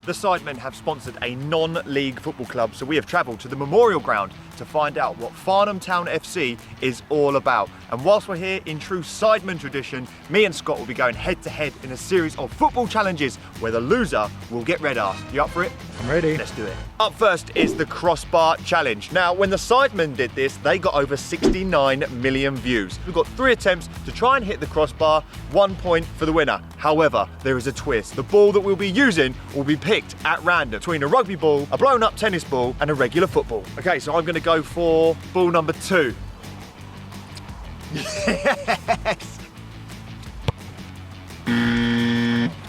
The SIDEMEN have sponsored a non-league football club, so we have travelled to the Memorial Ground to find out what Farnham Town FC is all about. And whilst we're here in true SIDEMEN tradition, me and Scott will be going head to head in a series of football challenges where the loser will get red arse. You up for it? I'm ready. Let's do it. Up first is the crossbar challenge. Now, when the SIDEMEN did this, they got over 69 million views. We've got 3 attempts to try and hit the crossbar, 1 point for the winner. However, there is a twist. The ball that we'll be using will be picked at random between a rugby ball, a blown up tennis ball, and a regular football. Okay, so I'm gonna go for ball number 2. Yes!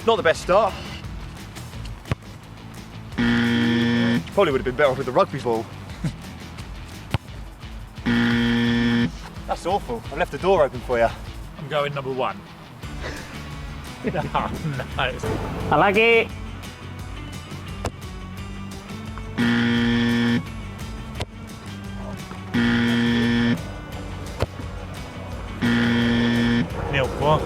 Not the best start. Probably would have been better off with the rugby ball. That's awful. I've left the door open for you. I'm going number 1. Oh, nice. I like it. Nil what?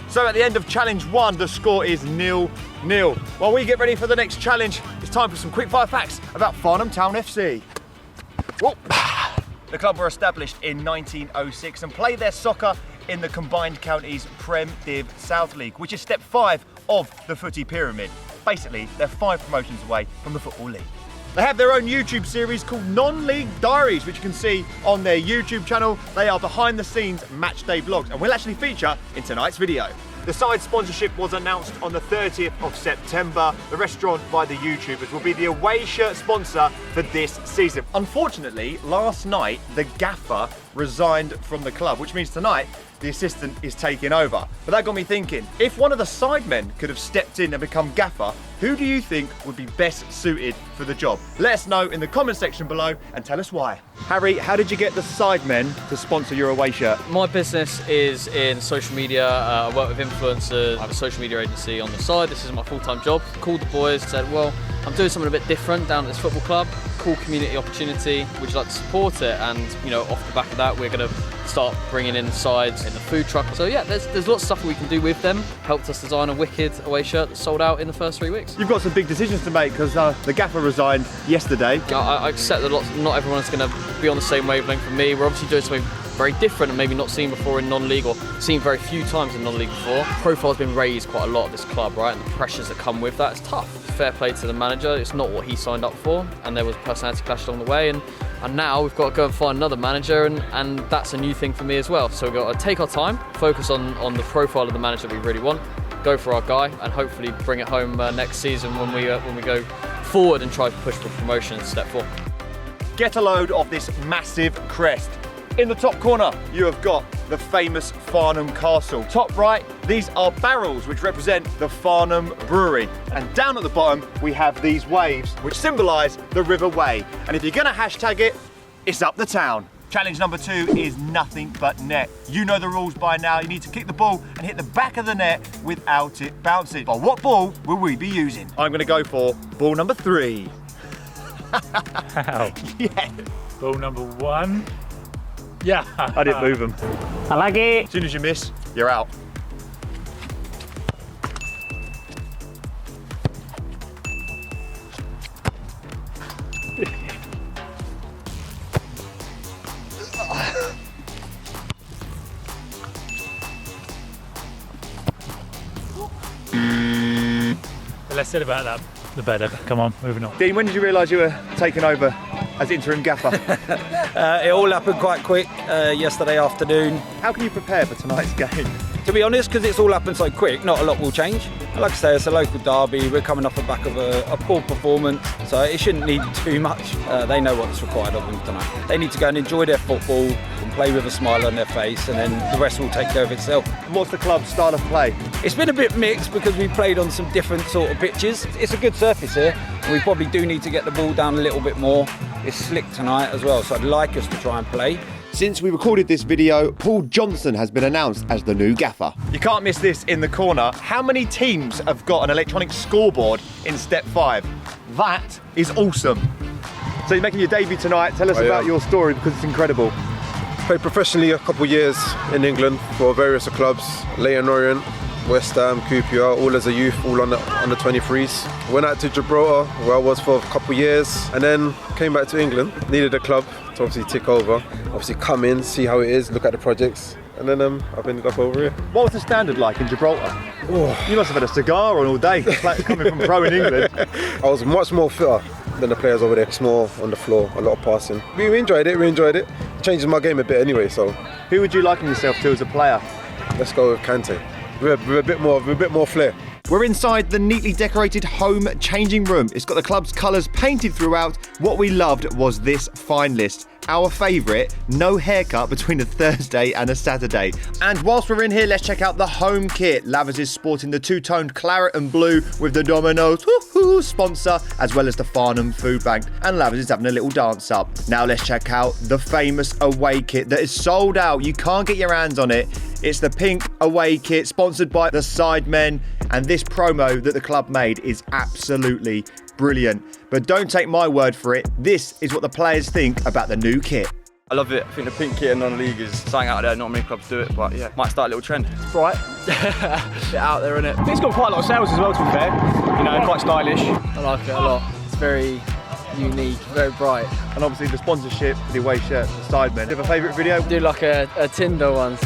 So at the end of challenge 1, the score is 0-0. While we get ready for the next challenge, it's time for some quickfire facts about Farnham Town FC. Whoa. The club were established in 1906 and play their soccer in the Combined Counties Prem Div South League, which is step 5 of the footy pyramid. Basically, they're 5 promotions away from the Football League. They have their own YouTube series called Non-League Diaries, which you can see on their YouTube channel. They are behind the scenes match day vlogs and will actually feature in tonight's video. The side sponsorship was announced on the 30th of September. The restaurant by the YouTubers will be the away shirt sponsor for this season. Unfortunately, last night, the gaffer resigned from the club, which means tonight, the assistant is taking over. But that got me thinking, if one of the SIDEMEN could have stepped in and become gaffer, who do you think would be best suited for the job? Let us know in the comment section below and tell us why. Harry, how did you get the SIDEMEN to sponsor your away shirt? My business is in social media. I work with influencers. I have a social media agency on the side. This is my full-time job. Called the boys, said, well, I'm doing something a bit different down at this football club. Cool community opportunity. Would you like to support it? And, you know, off the back of that, we're going to start bringing in sides in the food truck. So yeah, there's lots of stuff we can do with them. Helped us design a wicked away shirt that sold out in the first 3 weeks. You've got some big decisions to make because the gaffer resigned yesterday. I accept that not everyone's going to be on the same wavelength for me. We're obviously doing something very different and maybe not seen before in non-league or seen very few times in non-league before. Profile's been raised quite a lot at this club, right? And the pressures that come with that, it's tough. Fair play to the manager, it's not what he signed up for, and there was a personality clash along the way, and now we've got to go and find another manager, and that's a new thing for me as well. So we've got to take our time, focus on the profile of the manager that we really want, go for our guy, and hopefully bring it home next season when we go forward and try to push for promotion in step 4. Get a load of this massive crest. In the top corner, you have got the famous Farnham Castle. Top right, these are barrels which represent the Farnham Brewery. And down at the bottom, we have these waves which symbolise the River Wey. And if you're gonna hashtag it, it's up the town. Challenge number 2 is nothing but net. You know the rules by now. You need to kick the ball and hit the back of the net without it bouncing. But what ball will we be using? I'm gonna go for ball number 3. Wow. Yeah. Ball number 1. Yeah. I didn't move them. I like it. As soon as you miss, you're out. The less said about that, the better. Come on, moving on. Dean, when did you realise you were taking over as interim gaffer? It all happened quite quick yesterday afternoon. How can you prepare for tonight's game? To be honest, because it's all happened so quick, not a lot will change. Like I say, it's a local derby. We're coming off the back of a poor performance, so it shouldn't need too much. They know what's required of them tonight. They need to go and enjoy their football and play with a smile on their face, and then the rest will take care of itself. And what's the club's style of play? It's been a bit mixed because we played on some different sort of pitches. It's a good surface here, and we probably do need to get the ball down a little bit more. It's slick tonight as well, so I'd like us to try and play. Since we recorded this video, Paul Johnson has been announced as the new gaffer. You can't miss this in the corner. How many teams have got an electronic scoreboard in step 5? That is awesome. So you're making your debut tonight. Tell us about your story because it's incredible. Played professionally a couple of years in England for various clubs, Leyton Orient, West Ham, QPR, all as a youth, all on the 23s. Went out to Gibraltar, where I was for a couple of years, and then came back to England. Needed a club to obviously tick over. Obviously come in, see how it is, look at the projects, and then I've ended up over here. What was the standard like in Gibraltar? You must have had a cigar on all day, like coming from pro in England. I was much more fitter than the players over there. It's more on the floor, a lot of passing. We enjoyed it. Changes my game a bit anyway, so. Who would you liken yourself to as a player? Let's go with Kante. We're a bit more flair. We're inside the neatly decorated home changing room. It's got the club's colours painted throughout. What we loved was this fine list. Our favourite, no haircut between a Thursday and a Saturday. And whilst we're in here, let's check out the home kit. Lavers is sporting the two-toned claret and blue with the Domino's sponsor, as well as the Farnham Food Bank. And Lavers is having a little dance up. Now let's check out the famous away kit that is sold out. You can't get your hands on it. It's the pink away kit, sponsored by the SIDEMEN. And this promo that the club made is absolutely brilliant. But don't take my word for it. This is what the players think about the new kit. I love it. I think the pink kit in non-league is something out there. Not many clubs do it, but yeah, might start a little trend. It's bright. Bit out there, isn't it? It's got quite a lot of sales as well, to be fair. You know, quite stylish. I like it a lot. It's very unique, very bright. And obviously the sponsorship, the away shirt, the Sidemen. Do you have a favourite video? Do like a Tinder one.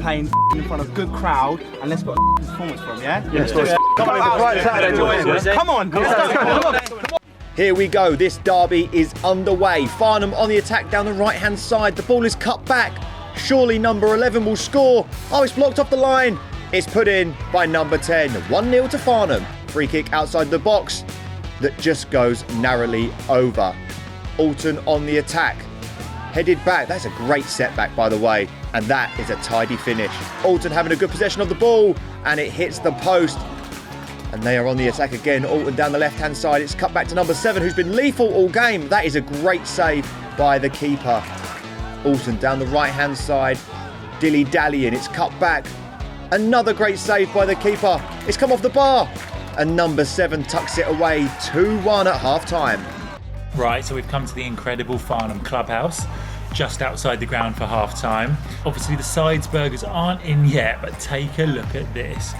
Playing in front of a good crowd, and let's got a performance from, yeah? Yes, come on, it's a Friday, Saturday. Come on. Here we go, this derby is underway. Farnham on the attack down the right-hand side. The ball is cut back. Surely number 11 will score. Oh, it's blocked off the line. It's put in by number 10. 1-0 to Farnham. Free kick outside the box that just goes narrowly over. Alton on the attack. Headed back. That's a great setback, by the way. And that is a tidy finish. Alton having a good possession of the ball, and it hits the post. And they are on the attack again. Alton down the left-hand side. It's cut back to number 7, who's been lethal all game. That is a great save by the keeper. Alton down the right-hand side. Dilly-dallying. It's cut back. Another great save by the keeper. It's come off the bar. And number 7 tucks it away. 2-1 at half-time. Right, so we've come to the incredible Farnham clubhouse, just outside the ground for half-time. Obviously the sides burgers aren't in yet, but take a look at this.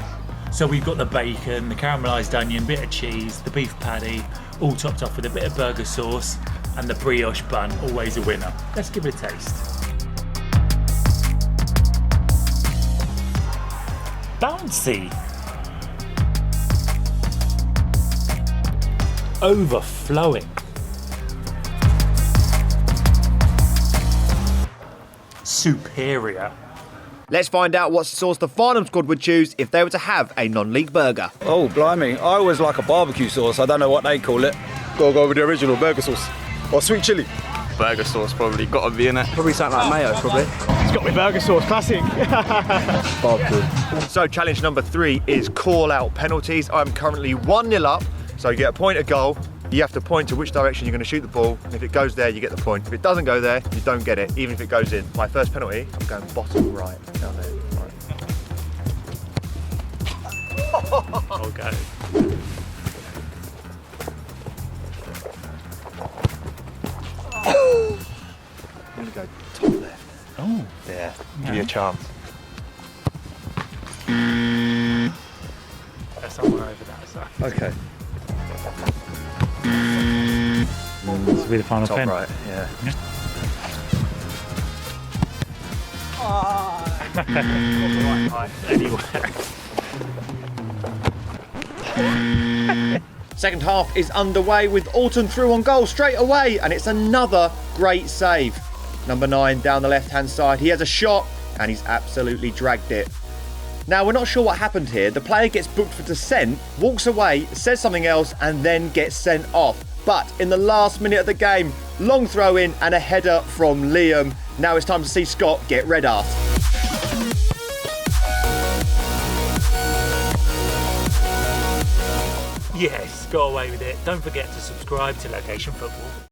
So we've got the bacon, the caramelised onion, bit of cheese, the beef patty, all topped off with a bit of burger sauce, and the brioche bun, always a winner. Let's give it a taste. Bouncy. Overflowing. Superior. Let's find out what sauce the Farnham squad would choose if they were to have a non-league burger. Oh, blimey. I always like a barbecue sauce. I don't know what they call it. Gotta go with the original burger sauce. Or sweet chilli. Burger sauce probably gotta be in it. Probably something like mayo, probably. It's got me burger sauce, classic. Barbecue. So challenge number 3 is call out penalties. I'm currently 1-0 up, so you get a point a goal. You have to point to which direction you're going to shoot the ball, and if it goes there, you get the point. If it doesn't go there, you don't get it, even if it goes in. My first penalty, I'm going bottom right, down there. Right. Okay. I'm going to go top left. Oh, There, give you a chance. there's somewhere over that side. Okay. This will be the final Top pin. right, yeah. Second half is underway with Alton through on goal straight away, and it's another great save. Number 9 down the left-hand side. He has a shot, and he's absolutely dragged it. Now, we're not sure what happened here. The player gets booked for dissent, walks away, says something else, and then gets sent off. But in the last minute of the game, long throw in and a header from Liam. Now it's time to see Scott get red-arsed. Yes, go away with it. Don't forget to subscribe to Location Football.